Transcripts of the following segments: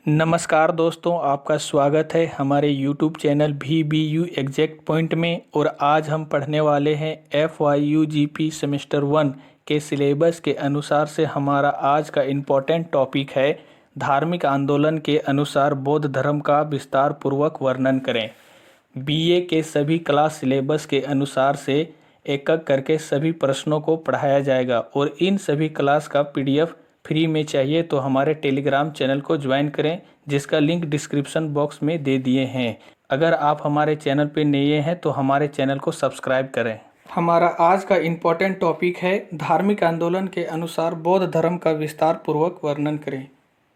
नमस्कार दोस्तों, आपका स्वागत है हमारे YouTube channel VBU exact point में। और आज हम पढ़ने वाले हैं FYU-GP सेमेस्टर 1 के सिलेबस के अनुसार से हमारा आज का इम्पोर्टेंट टॉपिक है धार्मिक आंदोलन के अनुसार बौद्ध धर्म का विस्तार पूर्वक वर्णन करें। BA के सभी क्लास सिलेबस के अनुसार से एक एक करके सभी प्रश्नों को पढ़ाया जाएगा और इन सभी क्लास का PDF फ्री में चाहिए तो हमारे टेलीग्राम चैनल को ज्वाइन करें, जिसका लिंक डिस्क्रिप्शन बॉक्स में दे दिए हैं। अगर आप हमारे चैनल पर नए हैं तो हमारे चैनल को सब्सक्राइब करें। हमारा आज का इम्पोर्टेंट टॉपिक है धार्मिक आंदोलन के अनुसार बौद्ध धर्म का विस्तार पूर्वक वर्णन करें।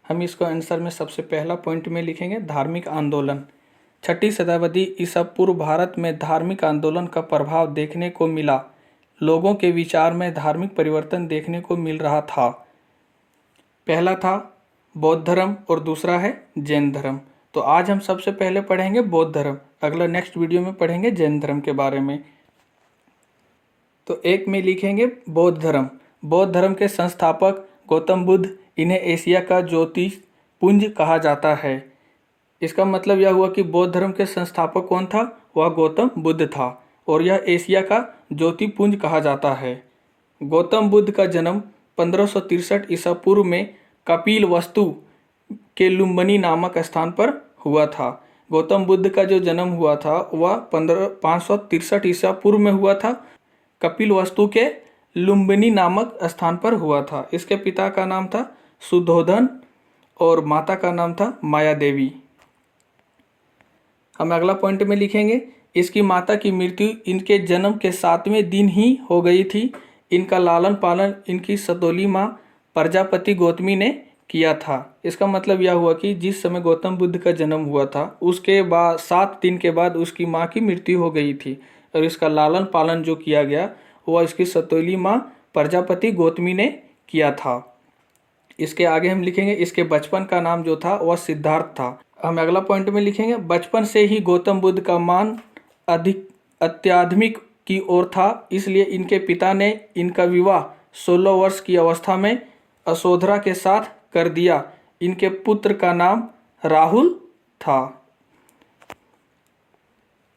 हम इसको आंसर में सबसे पहला पॉइंट में लिखेंगे धार्मिक आंदोलन। 6ठी शताब्दी ईसा पूर्व भारत में धार्मिक आंदोलन का प्रभाव देखने को मिला। लोगों के विचार में धार्मिक परिवर्तन देखने को मिल रहा था। पहला था बौद्ध धर्म और दूसरा है जैन धर्म। तो आज हम सबसे पहले पढ़ेंगे बौद्ध धर्म, अगला नेक्स्ट वीडियो में पढ़ेंगे जैन धर्म के बारे में। तो एक में लिखेंगे बौद्ध धर्म। बौद्ध धर्म के संस्थापक गौतम बुद्ध, इन्हें एशिया का ज्योतिष पुंज कहा जाता है। इसका मतलब यह हुआ कि बौद्ध धर्म के संस्थापक कौन था? वह गौतम बुद्ध था और यह एशिया का ज्योतिपुंज कहा जाता है। गौतम बुद्ध का जन्म 1563 ईसा पूर्व में कपिलवस्तु के लुम्बिनी नामक स्थान पर हुआ था। गौतम बुद्ध का जो जन्म हुआ था वह 563 ईसा पूर्व में हुआ था, कपिलवस्तु के लुम्बिनी नामक स्थान पर हुआ था। इसके पिता का नाम था शुद्धोधन और माता का नाम था माया देवी। हम अगला पॉइंट में लिखेंगे इसकी माता की मृत्यु इनके जन्म के 7वें दिन ही हो गई थी। इनका लालन पालन इनकी सतोली माँ प्रजापति गौतमी ने किया था। इसका मतलब यह हुआ कि जिस समय गौतम बुद्ध का जन्म हुआ था उसके बाद 7 दिन के बाद उसकी माँ की मृत्यु हो गई थी और इसका लालन पालन जो किया गया वह इसकी सतोली माँ प्रजापति गौतमी ने किया था। इसके आगे हम लिखेंगे इसके बचपन का नाम जो था वह सिद्धार्थ था। हम अगला पॉइंट में लिखेंगे बचपन से ही गौतम बुद्ध का मान अधिक अत्याधुनिक की ओर था, इसलिए इनके पिता ने इनका विवाह 16 वर्ष की अवस्था में यशोधरा के साथ कर दिया। इनके पुत्र का नाम राहुल था।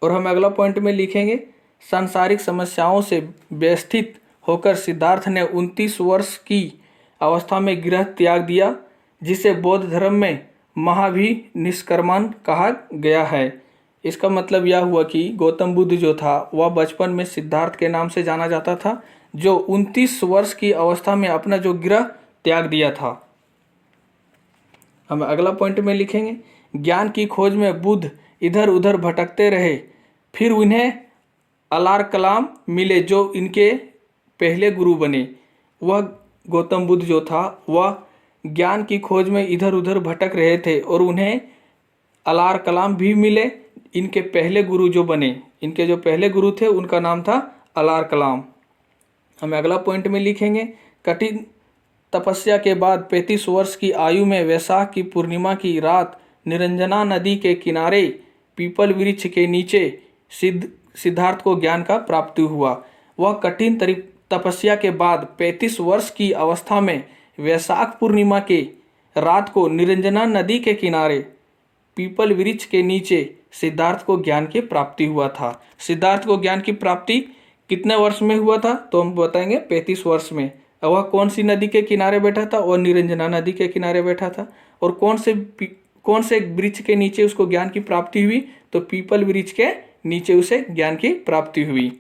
और हम अगला पॉइंट में लिखेंगे सांसारिक समस्याओं से व्यथित होकर सिद्धार्थ ने 29 वर्ष की अवस्था में गृह त्याग दिया, जिसे बौद्ध धर्म में महाभिनिष्क्रमण कहा गया है। इसका मतलब यह हुआ कि गौतम बुद्ध जो था वह बचपन में सिद्धार्थ के नाम से जाना जाता था, जो 29 वर्ष की अवस्था में अपना जो गृह त्याग दिया था। हम अगला पॉइंट में लिखेंगे ज्ञान की खोज में बुद्ध इधर उधर भटकते रहे, फिर उन्हें अलार कलाम मिले जो इनके पहले गुरु बने। वह गौतम बुद्ध जो था वह ज्ञान की खोज में इधर उधर भटक रहे थे और उन्हें अलार कलाम भी मिले। इनके पहले गुरु जो बने, इनके जो पहले गुरु थे उनका नाम था अलार कलाम। हम अगला पॉइंट में लिखेंगे कठिन तपस्या के बाद 35 वर्ष की आयु में वैशाख की पूर्णिमा की रात निरंजना नदी के किनारे पीपल वृक्ष के नीचे सिद्धार्थ को ज्ञान का प्राप्ति हुआ। वह कठिन तपस्या के बाद 35 वर्ष की अवस्था में वैशाख पूर्णिमा के रात को निरंजना नदी के किनारे पीपल वृक्ष के नीचे सिद्धार्थ को ज्ञान की प्राप्ति हुआ था। सिद्धार्थ को ज्ञान की प्राप्ति कितने वर्ष में हुआ था? तो हम बताएंगे 35 वर्ष में। वह कौन सी नदी के किनारे बैठा था? वह निरंजना नदी के किनारे बैठा था। और कौन से वृक्ष के नीचे उसको ज्ञान की प्राप्ति हुई? तो पीपल वृक्ष के नीचे उसे ज्ञान की प्राप्ति हुई।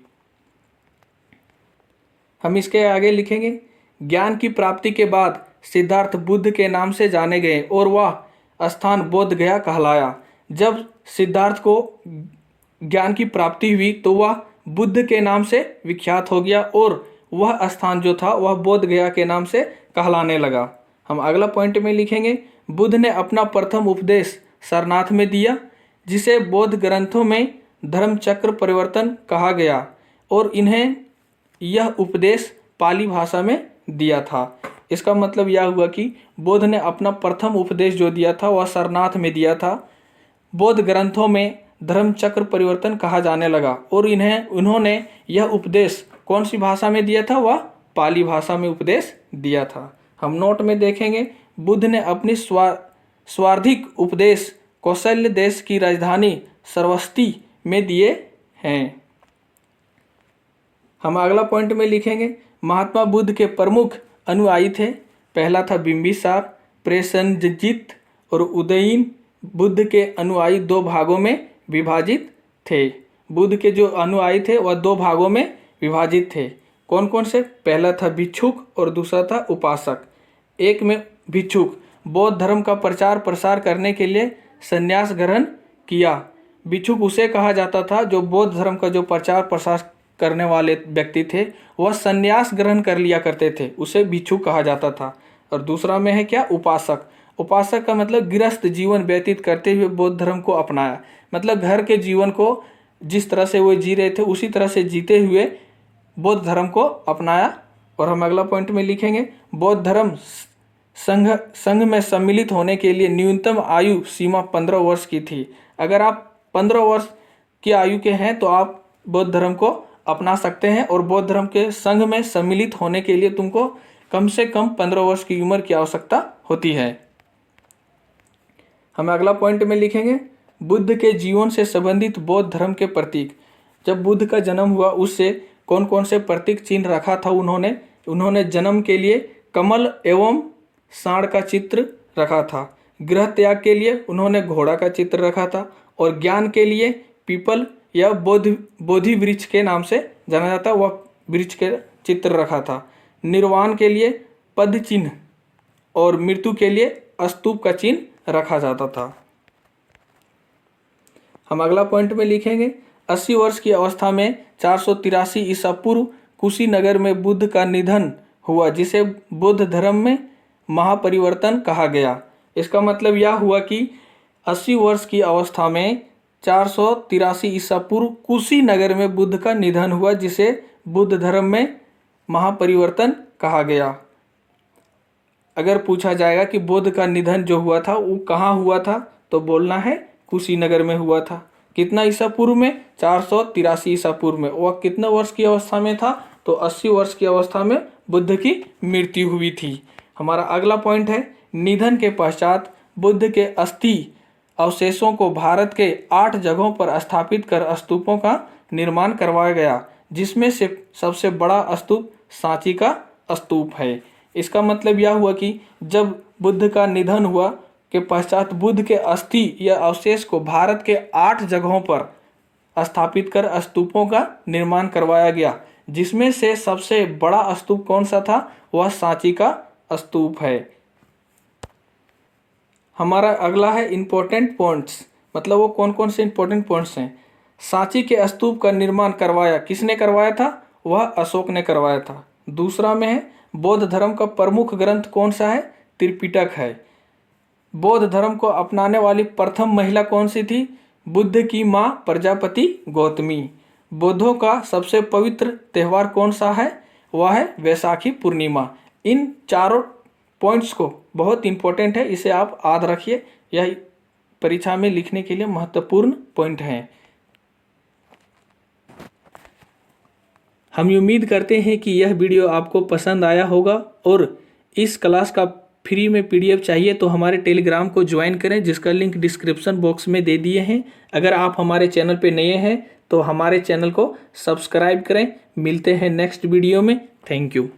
हम इसके आगे लिखेंगे ज्ञान की प्राप्ति के बाद सिद्धार्थ बुद्ध के नाम से जाने गए और वह स्थान बोध गया कहलाया। जब सिद्धार्थ को ज्ञान की प्राप्ति हुई तो वह बुद्ध के नाम से विख्यात हो गया और वह स्थान जो था वह बोध गया के नाम से कहलाने लगा। हम अगला पॉइंट में लिखेंगे बुद्ध ने अपना प्रथम उपदेश सारनाथ में दिया, जिसे बौद्ध ग्रंथों में धर्म चक्र परिवर्तन कहा गया और इन्हें यह उपदेश पाली भाषा में दिया था। इसका मतलब यह हुआ कि बुद्ध ने अपना प्रथम उपदेश जो दिया था वह सारनाथ में दिया था। बौद्ध ग्रंथों में धर्म चक्र परिवर्तन कहा जाने लगा और उन्होंने यह उपदेश कौन सी भाषा में दिया था? वह पाली भाषा में उपदेश दिया था। हम नोट में देखेंगे बुद्ध ने अपनी स्वार्थिक उपदेश कौशल्य देश की राजधानी श्रावस्ती में दिए हैं। हम अगला पॉइंट में लिखेंगे महात्मा बुद्ध के प्रमुख अनुयायी थे। पहला था बिंबिसार, प्रसेनजित और उदयन। बुद्ध के अनुयायी दो भागों में विभाजित थे। बुद्ध के जो अनुयायी थे वह दो भागों में विभाजित थे। कौन कौन से? पहला था भिक्षुक और दूसरा था उपासक। एक में भिक्षुक बौद्ध धर्म का प्रचार प्रसार करने के लिए संन्यास ग्रहण किया। भिक्षुक उसे कहा जाता था जो बौद्ध धर्म का जो प्रचार प्रसार करने वाले व्यक्ति थे वह संन्यास ग्रहण कर लिया करते थे, उसे भिक्षुक कहा जाता था। और दूसरा में है क्या? उपासक। उपासक का मतलब गृहस्थ जीवन व्यतीत करते हुए बौद्ध धर्म को अपनाया, मतलब घर के जीवन को जिस तरह से वो जी रहे थे उसी तरह से जीते हुए बौद्ध धर्म को अपनाया। और हम अगला पॉइंट में लिखेंगे बौद्ध धर्म संघ में सम्मिलित होने के लिए न्यूनतम आयु सीमा 15 वर्ष की थी। अगर आप 15 वर्ष की आयु के हैं तो आप बौद्ध धर्म को अपना सकते हैं और बौद्ध धर्म के संघ में सम्मिलित होने के लिए तुमको कम से कम 15 वर्ष की उम्र की आवश्यकता होती है। हम अगला पॉइंट में लिखेंगे बुद्ध के जीवन से संबंधित बौद्ध धर्म के प्रतीक। जब बुद्ध का जन्म हुआ उससे कौन कौन से प्रतीक चिन्ह रखा था उन्होंने जन्म के लिए कमल एवं सांड का चित्र रखा था। गृह त्याग के लिए उन्होंने घोड़ा का चित्र रखा था और ज्ञान के लिए पीपल या बोधि वृक्ष के नाम से जाना जाता वह वृक्ष के चित्र रखा था। निर्वाण के लिए पद चिन्ह और मृत्यु के लिए स्तूप का चिन्ह रखा जाता था। हम अगला पॉइंट में लिखेंगे 80 वर्ष की अवस्था में 483 ईसा पूर्व कुशीनगर में बुद्ध का निधन हुआ, जिसे बौद्ध धर्म में महापरिवर्तन कहा गया। इसका मतलब यह हुआ कि 80 वर्ष की अवस्था में 483 ईसा पूर्व कुशीनगर में बुद्ध का निधन हुआ, जिसे बुद्ध धर्म में महापरिवर्तन कहा गया। अगर पूछा जाएगा कि बुद्ध का निधन जो हुआ था वो कहाँ हुआ था तो बोलना है कुशीनगर में हुआ था। कितना ईसा पूर्व में? 483 ईसा पूर्व में। वह कितने वर्ष की अवस्था में था? तो 80 वर्ष की अवस्था में बुद्ध की मृत्यु हुई थी। हमारा अगला पॉइंट है निधन के पश्चात बुद्ध के अस्थि अवशेषों को भारत के 8 जगहों पर स्थापित कर स्तूपों का निर्माण करवाया गया, जिसमें से सबसे बड़ा स्तूप सांची का स्तूप है। इसका मतलब यह हुआ कि जब बुद्ध का निधन हुआ के पश्चात बुद्ध के अस्थि या अवशेष को भारत के 8 जगहों पर स्थापित कर स्तूपों का निर्माण करवाया गया, जिसमें से सबसे बड़ा स्तूप कौन सा था? वह सांची का स्तूप है। हमारा अगला है इंपॉर्टेंट पॉइंट्स, मतलब वो कौन कौन से इंपॉर्टेंट पॉइंट्स हैं। सांची के स्तूप का निर्माण करवाया, किसने करवाया था? वह अशोक ने करवाया था। दूसरा में है बौद्ध धर्म का प्रमुख ग्रंथ कौन सा है? त्रिपिटक है। बौद्ध धर्म को अपनाने वाली प्रथम महिला कौन सी थी? बुद्ध की मां प्रजापति गौतमी। बौद्धों का सबसे पवित्र त्यौहार कौन सा है? वह है वैशाखी पूर्णिमा। इन चारों पॉइंट्स को बहुत इंपॉर्टेंट है, इसे आप याद रखिए, यह परीक्षा में लिखने के लिए महत्वपूर्ण पॉइंट हैं। हम उम्मीद करते हैं कि यह वीडियो आपको पसंद आया होगा और इस क्लास का फ्री में PDF चाहिए तो हमारे टेलीग्राम को ज्वाइन करें, जिसका लिंक डिस्क्रिप्शन बॉक्स में दे दिए हैं। अगर आप हमारे चैनल पे नए हैं तो हमारे चैनल को सब्सक्राइब करें। मिलते हैं नेक्स्ट वीडियो में। Thank you.